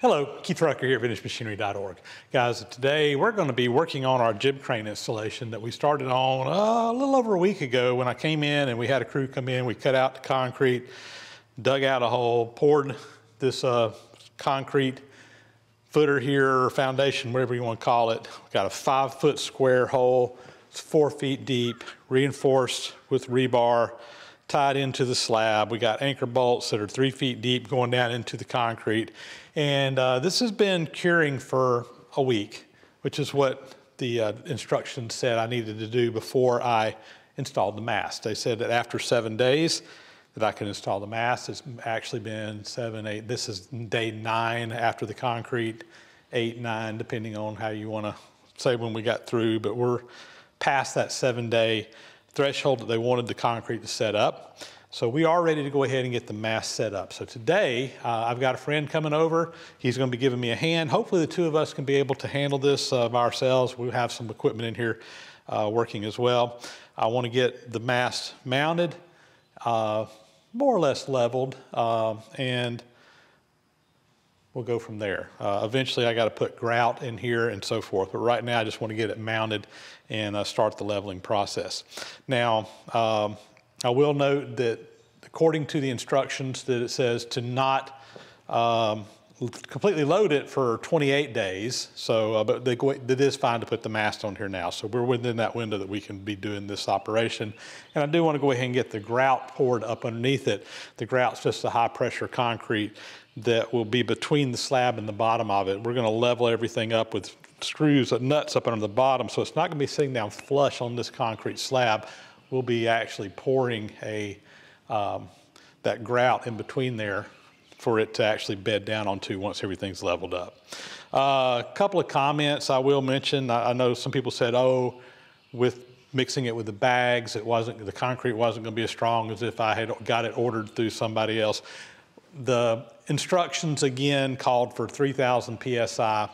Hello, Keith Rucker here at VintageMachinery.org. Guys, today we're going to be working on our jib crane installation that we started on a little over a week ago when I came in and we had a crew come in. We cut out the concrete, dug out a hole, poured this concrete footer here, or foundation, whatever you want to call it. We've got a 5-foot square hole. It's 4 feet deep, reinforced with rebar, tied into the slab. We got anchor bolts that are 3 feet deep going down into the concrete. And this has been curing for a week, which is what the instructions said I needed to do before I installed the mast. They said that after 7 days that I can install the mast. It's actually been 7, 8. This is day 9 after the concrete, 8, 9, depending on how you want to say when we got through. But we're past that 7-day threshold that they wanted the concrete to set up. So we are ready to go ahead and get the mast set up. So today, I've got a friend coming over. He's going to be giving me a hand. Hopefully the two of us can be able to handle this by ourselves. We have some equipment in here working as well. I want to get the mast mounted, more or less leveled, and we'll go from there. Eventually I got to put grout in here and so forth, but right now I just want to get it mounted and start the leveling process. Now, I will note that according to the instructions that it says to not completely load it for 28 days. So, but it is fine to put the mast on here now. So we're within that window that we can be doing this operation. And I do want to go ahead and get the grout poured up underneath it. The grout's just a high pressure concrete that will be between the slab and the bottom of it. We're going to level everything up with screws, nuts up under the bottom. So it's not going to be sitting down flush on this concrete slab. We'll be actually pouring that grout in between there for it to actually bed down onto once everything's leveled up. A couple of comments I will mention. I know some people said, oh, with mixing it with the bags, the concrete wasn't going to be as strong as if I had got it ordered through somebody else. The instructions again called for 3,000 PSI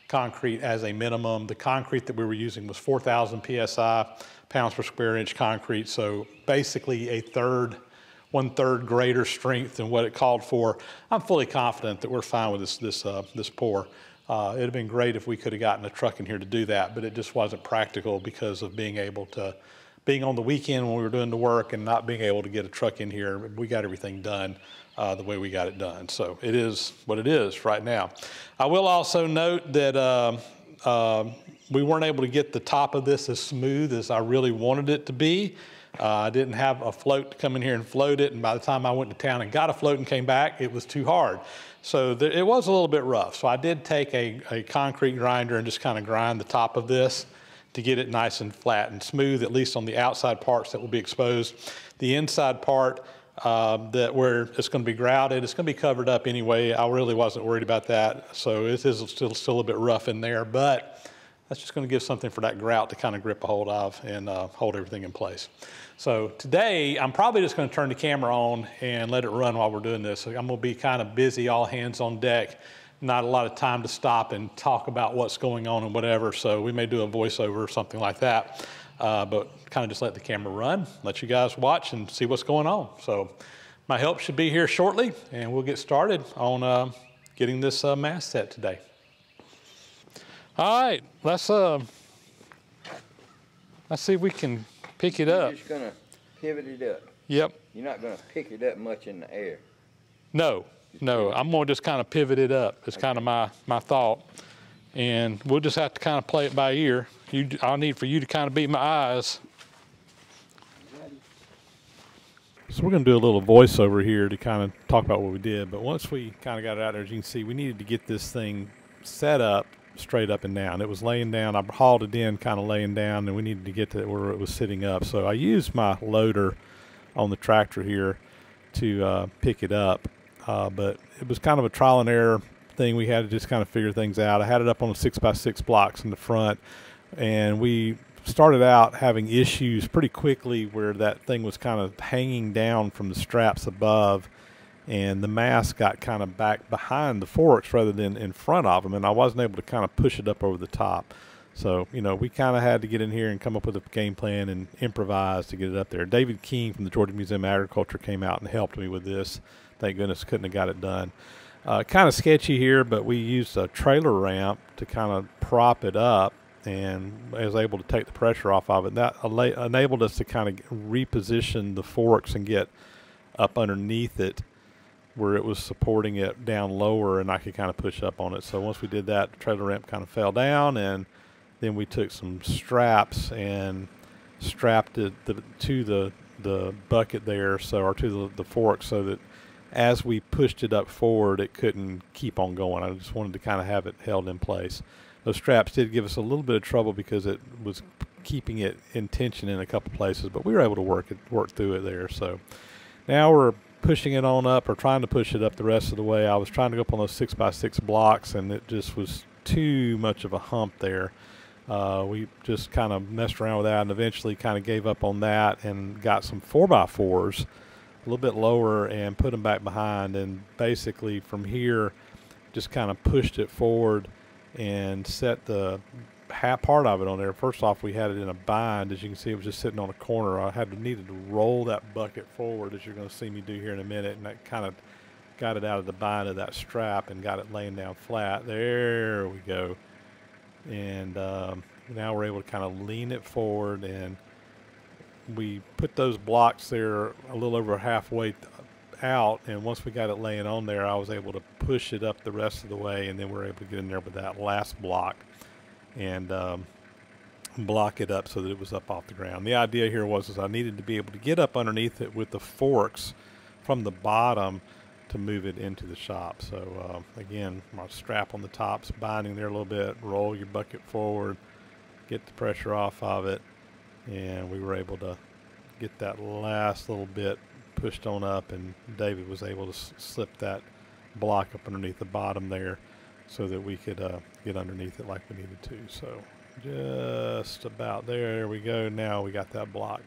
concrete as a minimum. The concrete that we were using was 4,000 PSI, pounds per square inch concrete. So basically a 1/3 greater strength than what it called for. I'm fully confident that we're fine with this pour. It'd have been great if we could have gotten a truck in here to do that, but it just wasn't practical because of being on the weekend when we were doing the work and not being able to get a truck in here. We got everything done the way we got it done. So it is what it is right now. I will also note that we weren't able to get the top of this as smooth as I really wanted it to be. I didn't have a float to come in here and float it, and by the time I went to town and got a float and came back, it was too hard. So it was a little bit rough. So I did take a concrete grinder and just kind of grind the top of this to get it nice and flat and smooth, at least on the outside parts that will be exposed. The inside part where it's going to be grouted, it's going to be covered up anyway. I really wasn't worried about that. So it is still a bit rough in there, but that's just going to give something for that grout to kind of grip a hold of and hold everything in place. So today, I'm probably just going to turn the camera on and let it run while we're doing this. So I'm going to be kind of busy, all hands on deck, not a lot of time to stop and talk about what's going on and whatever. So we may do a voiceover or something like that, but kind of just let the camera run, let you guys watch and see what's going on. So my help should be here shortly, and we'll get started on getting this mast set today. All right, let's see if we can pick it up. You're just gonna pivot it up. Yep. You're not gonna pick it up much in the air. No, I'm gonna just kind of pivot it up. It's kind of my thought. And we'll just have to kind of play it by ear. I'll need for you to kind of be my eyes. So we're gonna do a little voiceover here to kind of talk about what we did. But once we kind of got it out there, as you can see, we needed to get this thing set up straight up and down. It was laying down. I hauled it in kind of laying down, and we needed to get to where it was sitting up. So I used my loader on the tractor here to pick it up, but it was kind of a trial and error thing. We had to just kind of figure things out. I had it up on the 6x6 blocks in the front, and we started out having issues pretty quickly where that thing was kind of hanging down from the straps above, and the mast got kind of back behind the forks rather than in front of them, and I wasn't able to kind of push it up over the top. So, you know, we kind of had to get in here and come up with a game plan and improvise to get it up there. David King from the Georgia Museum of Agriculture came out and helped me with this. Thank goodness, couldn't have got it done. Kind of sketchy here, but we used a trailer ramp to kind of prop it up, and I was able to take the pressure off of it. That enabled us to kind of reposition the forks and get up underneath it where it was supporting it down lower, and I could kind of push up on it. So once we did that, the trailer ramp kind of fell down, and then we took some straps and strapped it to the bucket there, or to the fork, so that as we pushed it up forward, it couldn't keep on going. I just wanted to kind of have it held in place. Those straps did give us a little bit of trouble because it was keeping it in tension in a couple places, but we were able to work through it there. So now we're pushing it on up, or trying to push it up the rest of the way. I was trying to go up on those 6x6 blocks, and it just was too much of a hump there. We just kind of messed around with that, and eventually kind of gave up on that and got some 4x4s a little bit lower and put them back behind, and basically from here just kind of pushed it forward and set the part of it on there. First off, we had it in a bind. As you can see, it was just sitting on a corner. I needed to roll that bucket forward, as you're going to see me do here in a minute, and that kind of got it out of the bind of that strap and got it laying down flat. There we go. And now we're able to kind of lean it forward, and we put those blocks there a little over halfway out, and once we got it laying on there, I was able to push it up the rest of the way, and then we're able to get in there with that last block and block it up so that it was up off the ground. The idea here was I needed to be able to get up underneath it with the forks from the bottom to move it into the shop. So again, my strap on the top's binding there a little bit, roll your bucket forward, get the pressure off of it, and we were able to get that last little bit pushed on up, and David was able to slip that block up underneath the bottom there so that we could get underneath it like we needed to. So just about there we go. Now we got that block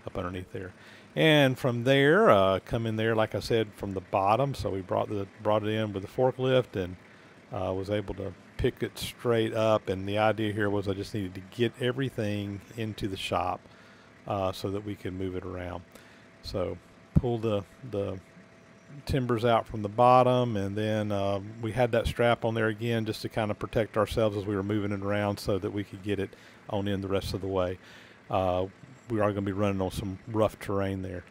up underneath there, and from there come in there, like I said, from the bottom. So we brought it in with the forklift, and was able to pick it straight up. And the idea here was I just needed to get everything into the shop so that we could move it around. So pull the timbers out from the bottom, and then we had that strap on there again just to kind of protect ourselves as we were moving it around so that we could get it on in the rest of the way. We are going to be running on some rough terrain there,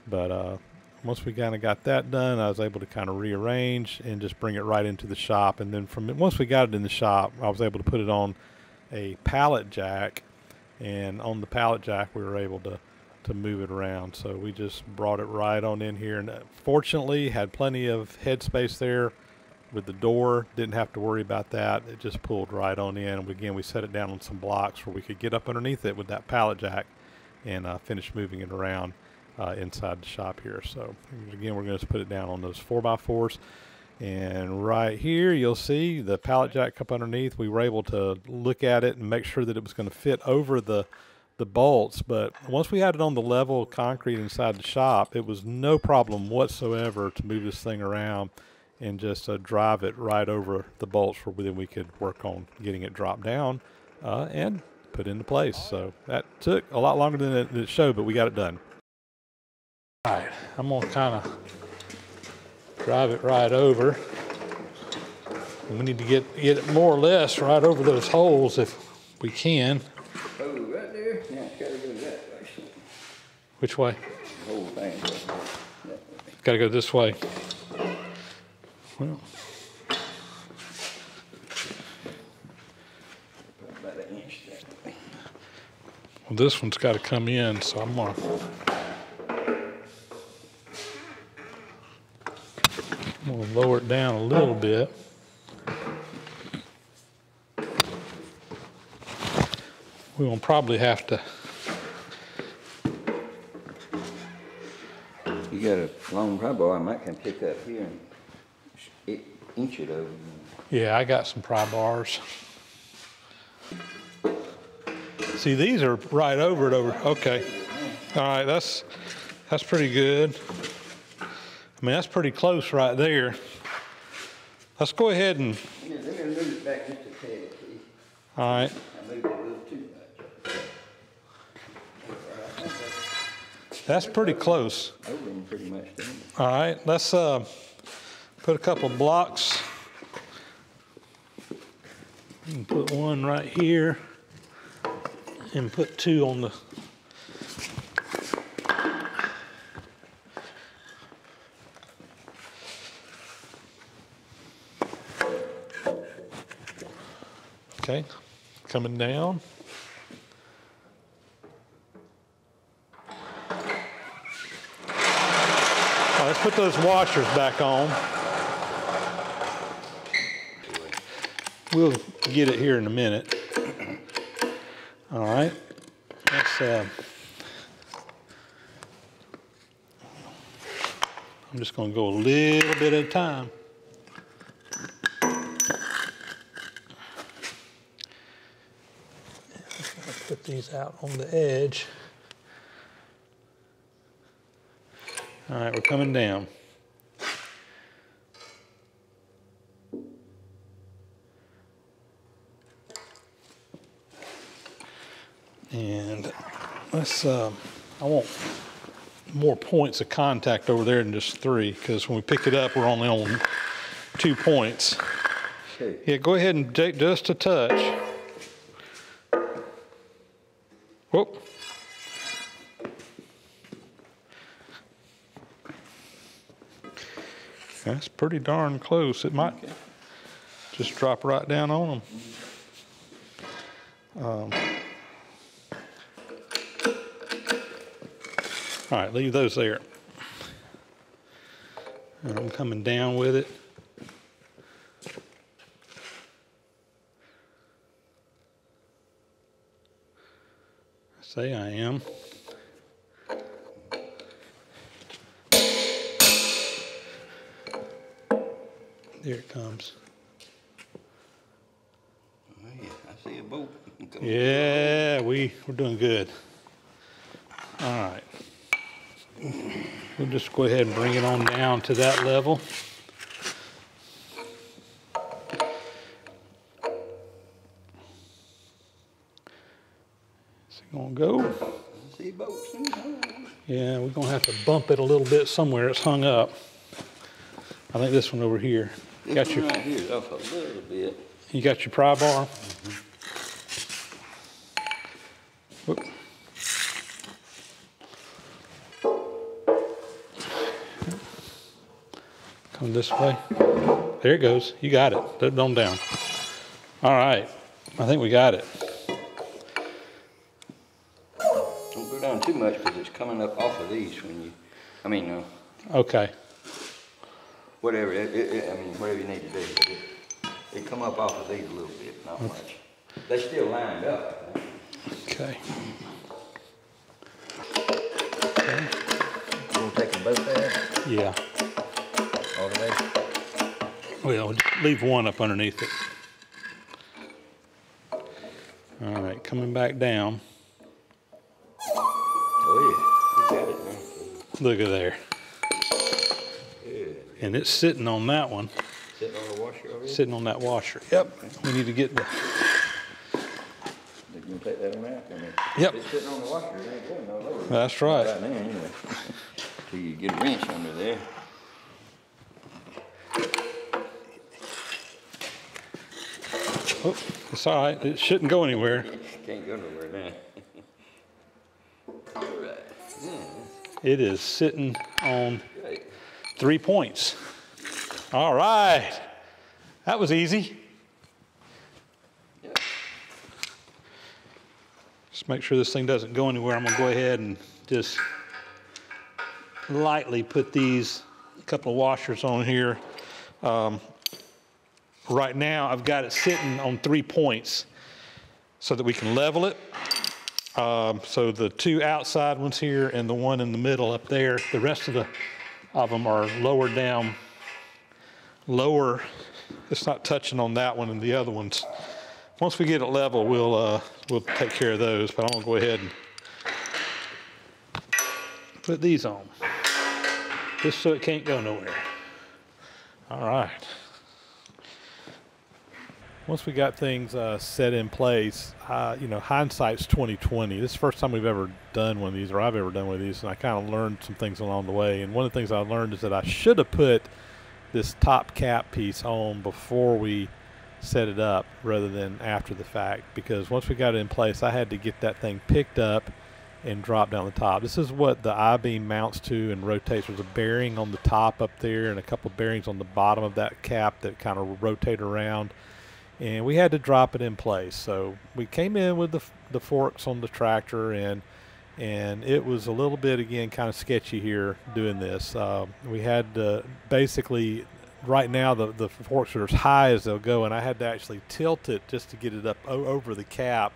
but once we kind of got that done, I was able to kind of rearrange and just bring it right into the shop. And then once we got it in the shop, I was able to put it on a pallet jack, and on the pallet jack we were able to move it around. So we just brought it right on in here, and fortunately had plenty of headspace there with the door. Didn't have to worry about that. It just pulled right on in. And again, we set it down on some blocks where we could get up underneath it with that pallet jack and finish moving it around inside the shop here. So again, we're going to put it down on those 4x4s, and right here you'll see the pallet jack up underneath. We were able to look at it and make sure that it was going to fit over the bolts, but once we had it on the level concrete inside the shop, it was no problem whatsoever to move this thing around and just drive it right over the bolts, where then we could work on getting it dropped down and put into place. So that took a lot longer than it showed, but we got it done. All right, I'm gonna kind of drive it right over. We need to get it more or less right over those holes if we can. Oh, right there? Yeah, it's gotta go that way. Which way? The whole thing. Got to go this way. Well, About an inch that way. well, this one's got to come in, so I'm gonna lower it down a little bit. We're gonna probably have to. You got a long pry bar, I might can pick up here and inch it over. Yeah, I got some pry bars. See, these are right over it. Okay. All right, that's pretty good. I mean, that's pretty close right there. Let's go ahead and. Yeah, they're gonna move it back just a tad, see? All right. I moved it a little too much. That's pretty close. Over them pretty much, didn't it? All right, let's Put a couple blocks. You can put one right here and put two on the okay, coming down. All right, let's put those washers back on. We'll get it here in a minute. All right, let's, I'm just going to go a little bit at a time. Put these out on the edge. All right, we're coming down. And let's, I want more points of contact over there than just 3, because when we pick it up, we're only on 2 points. Okay. Yeah, go ahead and take just a touch. Whoop. That's pretty darn close. It might just drop right down on them. All right, leave those there. And I'm coming down with it. Say I am. There it comes. Oh, yeah, I see a boat. Yeah, we're doing good. All right. We'll just go ahead and bring it on down to that level. Is it gonna go? I see boats. Yeah, we're gonna have to bump it a little bit somewhere. It's hung up. I think this one over here. This Got one your, right here is up a little bit. you got your pry bar? Whoop. Come this way. There it goes. You got it. Put it on down. All right. I think we got it. Don't go down too much because it's coming up off of these when you, Okay. whatever, I mean, whatever you need to do. But it come up off of these a little bit, not much. They still lined up. Okay. You want to take them both there? Yeah. All the way? Well, leave one up underneath it. All right, coming back down. Oh yeah, you got it, man. Look at there. Good. And it's sitting on that one. Sitting on the washer already? Sitting on that washer. Yep. We need to get the. You can take that one out. Yep. It's sitting on the washer. It ain't going no lower. That's right. Right now, anyway. Till you get a wrench under there. Oh, it's all right. It shouldn't go anywhere. Can't go nowhere now. All right. Yeah. It is sitting on Great. 3 points. All right. That was easy. Yeah. Just make sure this thing doesn't go anywhere. I'm going to go ahead and just lightly put these couple of washers on here. Right now, I've got it sitting on 3 points so that we can level it. So the 2 outside ones here and the one in the middle up there, the rest of them are lower down, lower. It's not touching on that one and the other ones. Once we get it level, we'll take care of those, but I'm gonna go ahead and put these on, just so it can't go nowhere. All right. Once we got things set in place, you know, hindsight's 2020. This is the first time we've ever done one of these, or I've ever done one of these, and I kind of learned some things along the way. And one of the things I learned is that I should have put this top cap piece on before we set it up rather than after the fact, because once we got it in place, I had to get that thing picked up and drop down the top. This is what the I-beam mounts to and rotates. There's a bearing on the top up there and a couple bearings on the bottom of that cap that kind of rotate around, and we had to drop it in place. So we came in with the forks on the tractor, and it was a little bit, again, kind of sketchy here doing this. We had to basically, right now the forks are as high as they'll go, and I had to actually tilt it just to get it up over the cap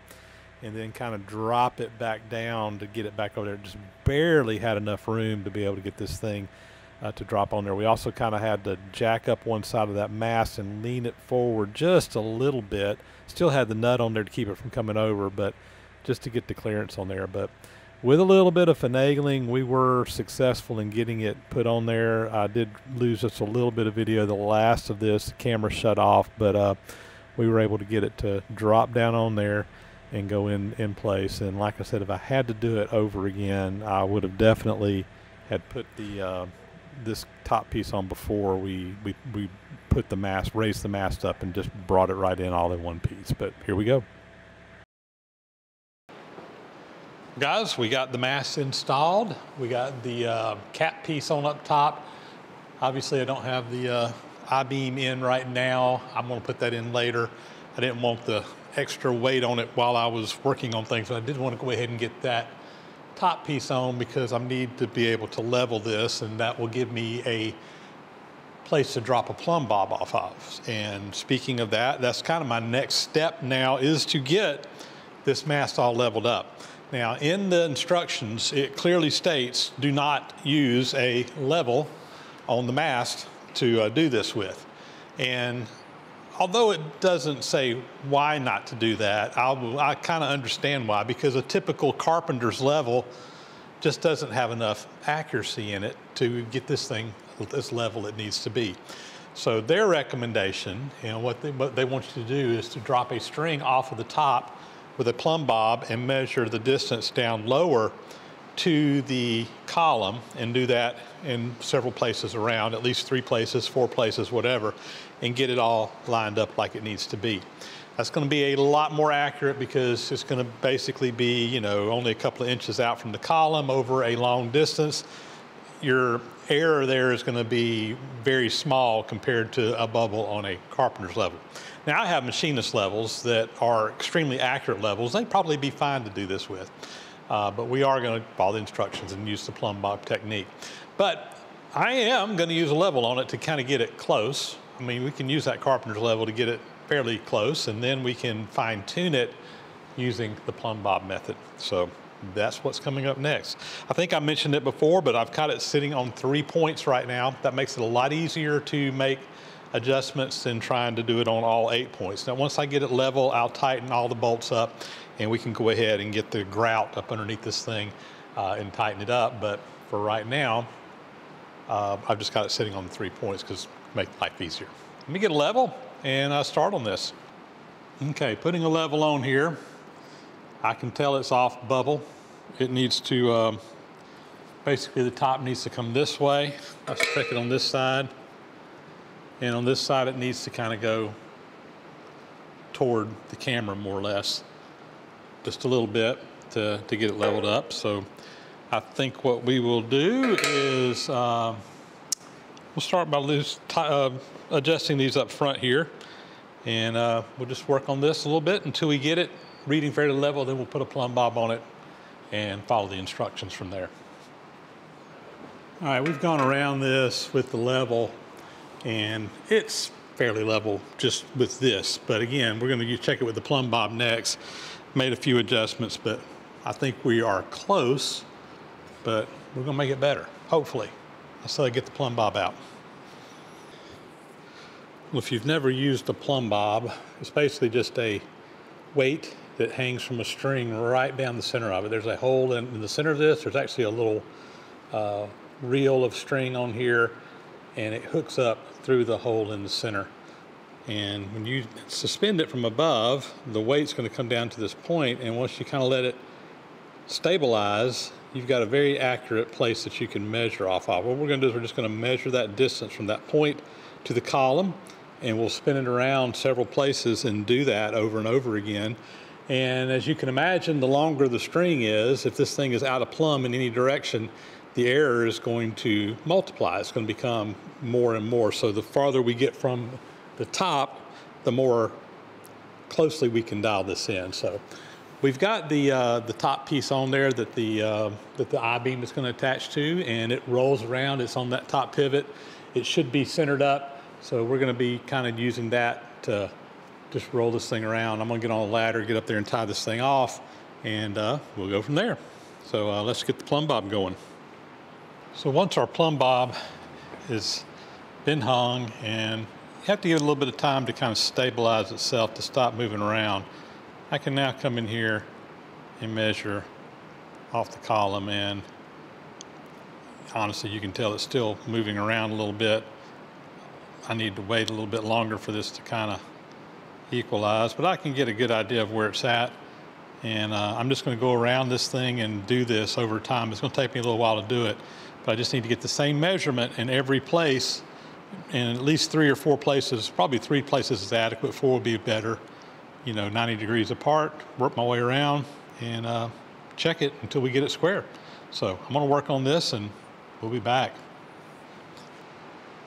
and then kind of drop it back down to get it back over there. Just barely had enough room to be able to get this thing to drop on there. We also kind of had to jack up one side of that mast and lean it forward just a little bit. Still had the nut on there to keep it from coming over, but just to get the clearance on there. But with a little bit of finagling, we were successful in getting it put on there. I did lose just a little bit of video. The last of this, the camera shut off, but we were able to get it to drop down on there and go in place. And like I said, if I had to do it over again, I would have definitely had put the this top piece on before we put the mast, raised the mast up, and just brought it right in all in one piece. But here we go. Guys, we got the mast installed. We got the cap piece on up top. Obviously, I don't have the I-beam in right now. I'm going to put that in later. I didn't want the extra weight on it while I was working on things, but I did want to go ahead and get that top piece on because I need to be able to level this, and that will give me a place to drop a plumb bob off of. And speaking of that, that's kind of my next step now, is to get this mast all leveled up. Now, in the instructions, it clearly states do not use a level on the mast to do this with. And although it doesn't say why not to do that, I kind of understand why, because a typical carpenter's level just doesn't have enough accuracy in it to get this thing this level it needs to be. So their recommendation, and what they want you to do, is to drop a string off of the top with a plumb bob and measure the distance down lower to the column, and do that in several places around, at least 3 places, 4 places, whatever, and get it all lined up like it needs to be. That's going to be a lot more accurate because it's going to basically be, you know, only a couple of inches out from the column over a long distance. Your error there is going to be very small compared to a bubble on a carpenter's level. Now, I have machinist levels that are extremely accurate levels. They'd probably be fine to do this with. But we are going to follow the instructions and use the plumb bob technique. But I am going to use a level on it to kind of get it close. I mean, we can use that carpenter's level to get it fairly close, and then we can fine tune it using the plumb bob method. So that's what's coming up next. I think I mentioned it before, but I've got it sitting on 3 points right now. That makes it a lot easier to make adjustments than trying to do it on all 8 points. Now, once I get it level, I'll tighten all the bolts up, and we can go ahead and get the grout up underneath this thing and tighten it up. But for right now, I've just got it sitting on the 3 points because it makes life easier. Let me get a level and start on this. Okay, putting a level on here. I can tell it's off bubble. It needs to, basically the top needs to come this way. Let's check it on this side. And on this side, it needs to kind of go toward the camera more or less, just a little bit to get it leveled up. So I think what we will do is we'll start by adjusting these up front here, and we'll just work on this a little bit until we get it reading fairly level. Then we'll put a plumb bob on it and follow the instructions from there. All right, we've gone around this with the level, and it's fairly level just with this. But again, we're going to check it with the plumb bob next. Made a few adjustments, but I think we are close, but we're going to make it better, hopefully. So I get the plumb bob out. Well, if you've never used a plumb bob, it's basically just a weight that hangs from a string right down the center of it. There's a hole in the center of this. There's actually a little reel of string on here, and it hooks up through the hole in the center. And when you suspend it from above, the weight's going to come down to this point, and once you kind of let it stabilize, you've got a very accurate place that you can measure off of. What we're going to do is we're just going to measure that distance from that point to the column, and we'll spin it around several places and do that over and over again. And as you can imagine, the longer the string is, if this thing is out of plumb in any direction, the error is going to multiply. It's going to become more and more. So the farther we get from the top, the more closely we can dial this in. So we've got the top piece on there that the I-beam is going to attach to, and it rolls around. It's on that top pivot. It should be centered up. So we're going to be kind of using that to just roll this thing around. I'm going to get on a ladder, get up there and tie this thing off, and we'll go from there. So let's get the plumb bob going. So once our plumb bob has been hung, and you have to give it a little bit of time to kind of stabilize itself to stop moving around, I can now come in here and measure off the column, and honestly you can tell it's still moving around a little bit. I need to wait a little bit longer for this to kind of equalize, but I can get a good idea of where it's at. And I'm just going to go around this thing and do this over time. It's going to take me a little while to do it, but I just need to get the same measurement in every place, in at least 3 or 4 places. Probably 3 places is adequate. 4 would be better. 90 degrees apart, work my way around, and check it until we get it square. So I'm going to work on this, and we'll be back.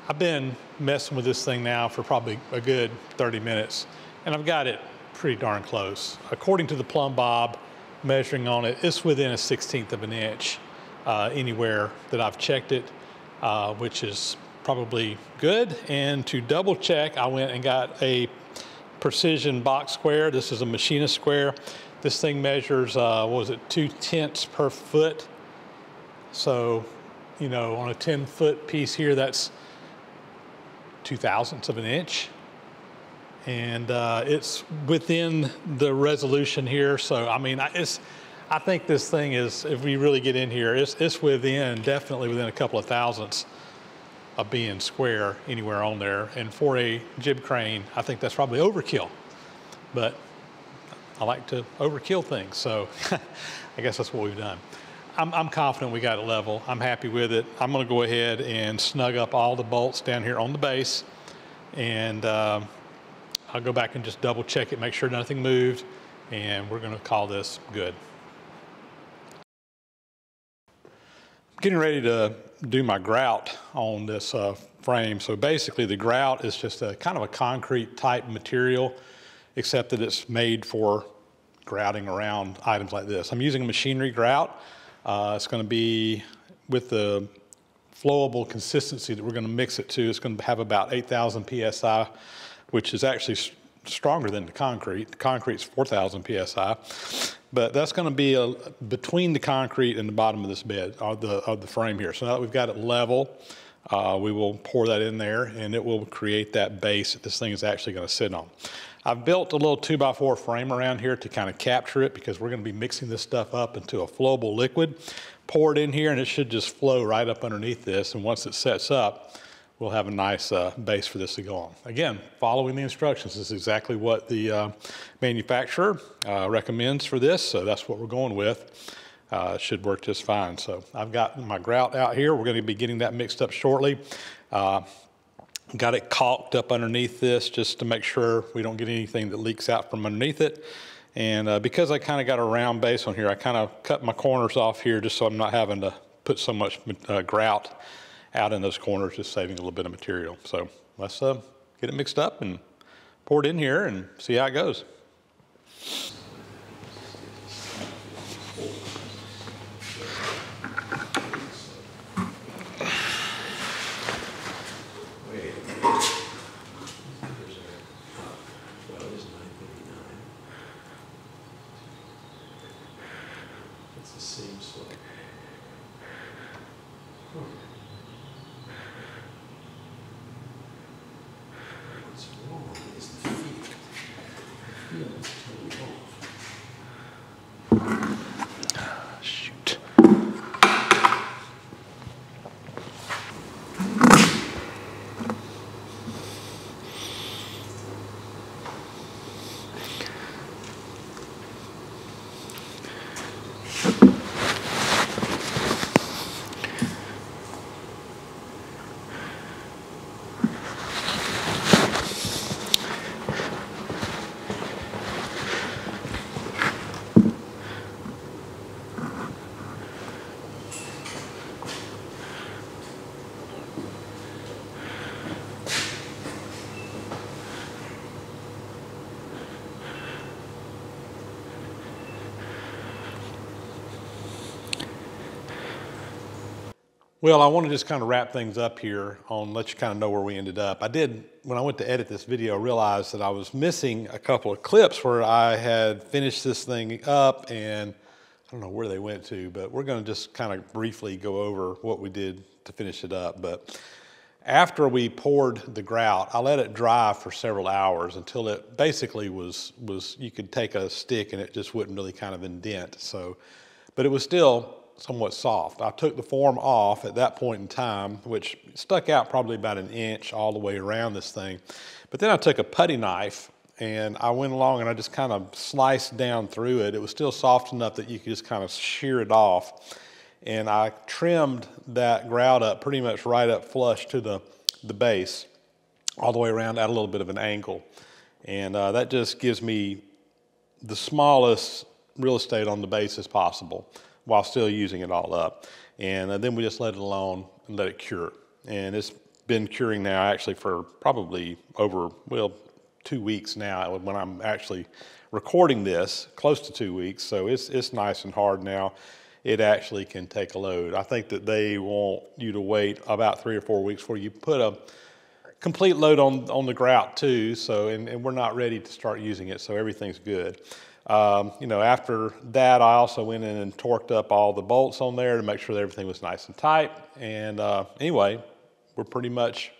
I've been messing with this thing now for probably a good 30 minutes, and I've got it pretty darn close. According to the plumb bob, measuring on it, it's within a 1/16 of an inch anywhere that I've checked it, which is probably good. And to double check, I went and got a precision box square. This is a machinist square. This thing measures, 2/10 per foot. So, on a 10-foot piece here, that's 2/1000 of an inch. And it's within the resolution here. So, I mean, I think this thing is, if we really get in here, it's definitely within a couple of thousandths of being square anywhere on there. And for a jib crane, I think that's probably overkill. But I like to overkill things, so I guess that's what we've done. I'm confident we got it level. I'm happy with it. I'm going to go ahead and snug up all the bolts down here on the base, and I'll go back and just double check it, make sure nothing moved, and we're going to call this good. Getting ready to do my grout on this frame. So basically the grout is just a kind of a concrete type material, except that it's made for grouting around items like this. I'm using a machinery grout. It's going to be with the flowable consistency that we're going to mix it to. It's going to have about 8,000 PSI, which is actually stronger than the concrete. The concrete's 4,000 PSI. But that's going to be between the concrete and the bottom of this bed, of the frame here. So now that we've got it level, we will pour that in there, and it will create that base that this thing is actually going to sit on. I've built a little 2x4 frame around here to kind of capture it, because we're going to be mixing this stuff up into a flowable liquid. Pour it in here, and it should just flow right up underneath this. And once it sets up, we'll have a nice base for this to go on. Again, following the instructions is exactly what the manufacturer recommends for this, so that's what we're going with. It should work just fine. So I've got my grout out here. We're going to be getting that mixed up shortly. Got it caulked up underneath this just to make sure we don't get anything that leaks out from underneath it. And because I kind of got a round base on here, I kind of cut my corners off here just so I'm not having to put so much grout out in those corners, just saving a little bit of material. So let's get it mixed up and pour it in here and see how it goes. Shoot. Well, I want to just kind of wrap things up here on let you kind of know where we ended up. I did, when I went to edit this video, realize that I was missing a couple of clips where I had finished this thing up, and I don't know where they went to, but we're going to just kind of briefly go over what we did to finish it up. But after we poured the grout, I let it dry for several hours until it basically was you could take a stick and it just wouldn't really kind of indent. So, but it was still somewhat soft. I took the form off at that point in time, which stuck out probably about an inch all the way around this thing. But then I took a putty knife and I went along and I just kind of sliced down through it. It was still soft enough that you could just kind of shear it off. And I trimmed that grout up pretty much right up flush to the base, all the way around at a little bit of an angle. And that just gives me the smallest real estate on the base as possible, while still using it all up. And then we just let it alone and let it cure. And it's been curing now actually for probably over, well, 2 weeks now when I'm actually recording this, close to 2 weeks. So it's nice and hard now. It actually can take a load. I think that they want you to wait about 3 or 4 weeks before you put a complete load on the grout too. So, and we're not ready to start using it, so everything's good. You know, after that, I also went in and torqued up all the bolts on there to make sure that everything was nice and tight. And anyway, we're pretty much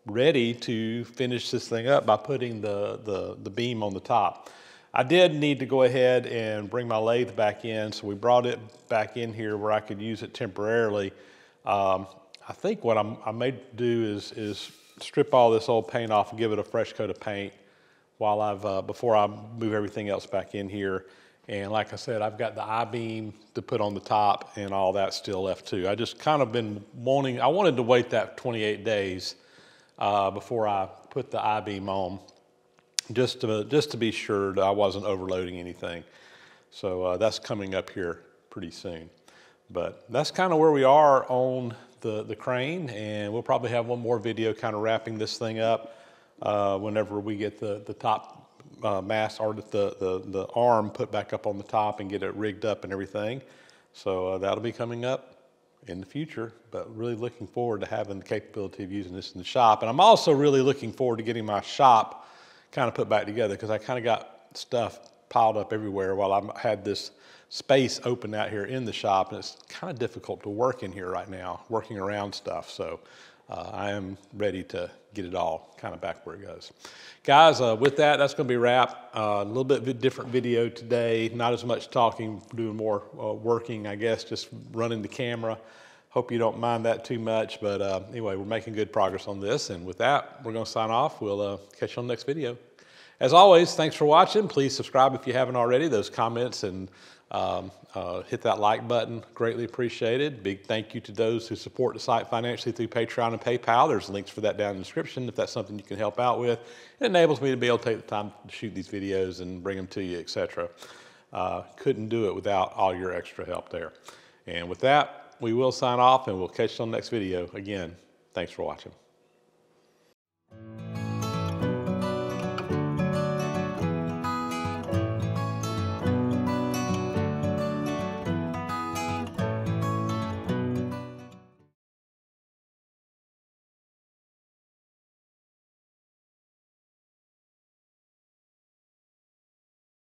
ready to finish this thing up by putting the beam on the top. I did need to go ahead and bring my lathe back in, so we brought it back in here where I could use it temporarily. I think what I may do is strip all this old paint off and give it a fresh coat of paint while before I move everything else back in here. And like I said, I've got the I-beam to put on the top and all that still left too. I just kind of been I wanted to wait that 28 days before I put the I-beam on, just to be sure that I wasn't overloading anything. So that's coming up here pretty soon. But that's kind of where we are on the crane, and we'll probably have one more video kind of wrapping this thing up whenever we get the top mast or the arm put back up on the top and get it rigged up and everything. So that'll be coming up in the future, but really looking forward to having the capability of using this in the shop. And I'm also really looking forward to getting my shop kind of put back together, because I kind of got stuff piled up everywhere while I had this space open out here in the shop, and it's kind of difficult to work in here right now, working around stuff. So I am ready to get it all kind of back where it goes. Guys, with that, that's going to be a wrap. A little bit different video today, not as much talking, doing more working, I guess, just running the camera. Hope you don't mind that too much, but anyway, we're making good progress on this, and with that, we're going to sign off. We'll catch you on the next video. As always, thanks for watching. Please subscribe if you haven't already. Those comments and hit that like button, greatly appreciated. Big thank you to those who support the site financially through Patreon and PayPal. There's links for that down in the description if that's something you can help out with. It enables me to be able to take the time to shoot these videos and bring them to you, etc. Couldn't do it without all your extra help there. And with that, we will sign off, and we'll catch you on the next video. Again, thanks for watching.